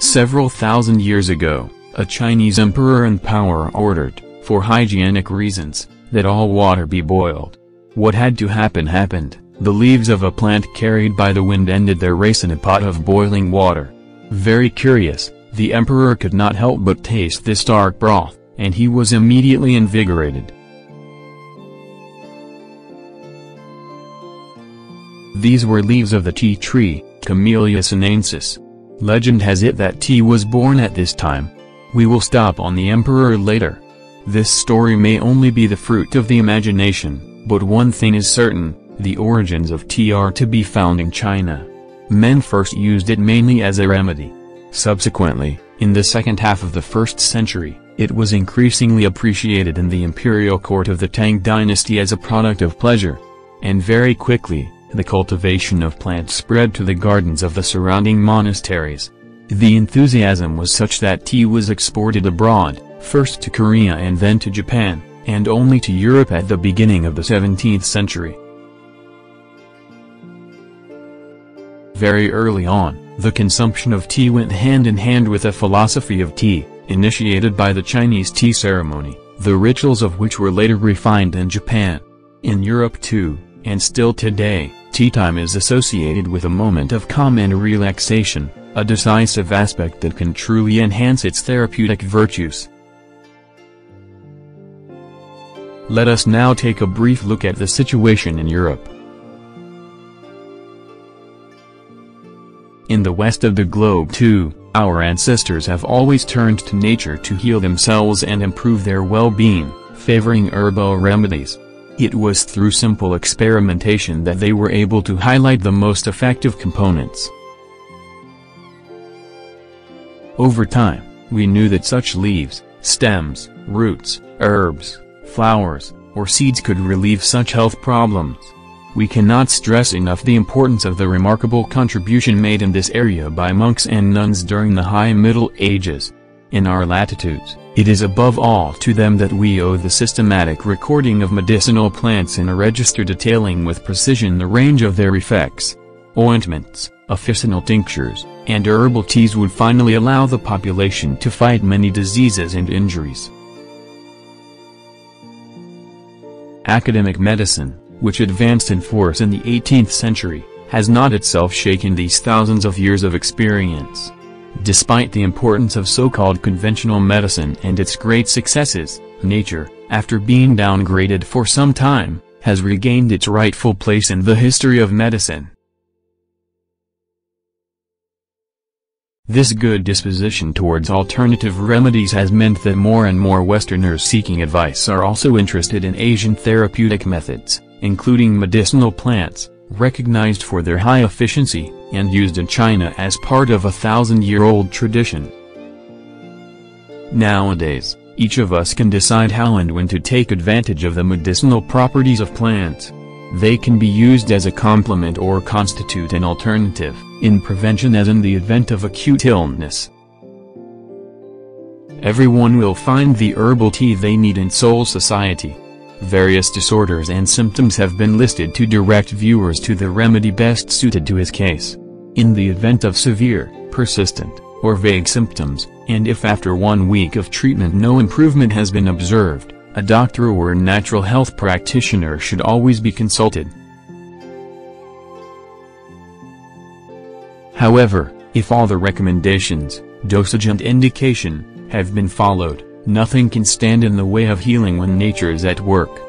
Several thousand years ago, a Chinese emperor in power ordered, for hygienic reasons, that all water be boiled. What had to happen happened. The leaves of a plant carried by the wind ended their race in a pot of boiling water. Very curious, the emperor could not help but taste this dark broth, and he was immediately invigorated. These were leaves of the tea tree, Camellia sinensis. Legend has it that tea was born at this time. We will stop on the emperor later. This story may only be the fruit of the imagination, but one thing is certain, the origins of tea are to be found in China. Men first used it mainly as a remedy. Subsequently, in the second half of the 1st century, it was increasingly appreciated in the imperial court of the Tang dynasty as a product of pleasure. And very quickly, the cultivation of plants spread to the gardens of the surrounding monasteries. The enthusiasm was such that tea was exported abroad, first to Korea and then to Japan, and only to Europe at the beginning of the 17th century. Very early on, the consumption of tea went hand in hand with a philosophy of tea, initiated by the Chinese tea ceremony, the rituals of which were later refined in Japan. In Europe too, and still today, tea time is associated with a moment of calm and relaxation, a decisive aspect that can truly enhance its therapeutic virtues. Let us now take a brief look at the situation in Europe. In the west of the globe too, our ancestors have always turned to nature to heal themselves and improve their well-being, favoring herbal remedies. It was through simple experimentation that they were able to highlight the most effective components. Over time, we knew that such leaves, stems, roots, herbs, flowers, or seeds could relieve such health problems. We cannot stress enough the importance of the remarkable contribution made in this area by monks and nuns during the High Middle Ages. In our latitudes, it is above all to them that we owe the systematic recording of medicinal plants in a register detailing with precision the range of their effects. Ointments, officinal tinctures, and herbal teas would finally allow the population to fight many diseases and injuries. Academic medicine, which advanced in force in the 18th century, has not itself shaken these thousands of years of experience. Despite the importance of so-called conventional medicine and its great successes, nature, after being downgraded for some time, has regained its rightful place in the history of medicine. This good disposition towards alternative remedies has meant that more and more Westerners seeking advice are also interested in Asian therapeutic methods, including medicinal plants, recognized for their high efficiency, and used in China as part of a 1,000-year-old tradition. Nowadays, each of us can decide how and when to take advantage of the medicinal properties of plants. They can be used as a complement or constitute an alternative, in prevention as in the event of acute illness. Everyone will find the herbal tea they need in Seoul society. Various disorders and symptoms have been listed to direct viewers to the remedy best suited to his case. In the event of severe, persistent, or vague symptoms, and if after 1 week of treatment no improvement has been observed, a doctor or natural health practitioner should always be consulted. However, if all the recommendations, dosage and indication, have been followed, nothing can stand in the way of healing when nature is at work.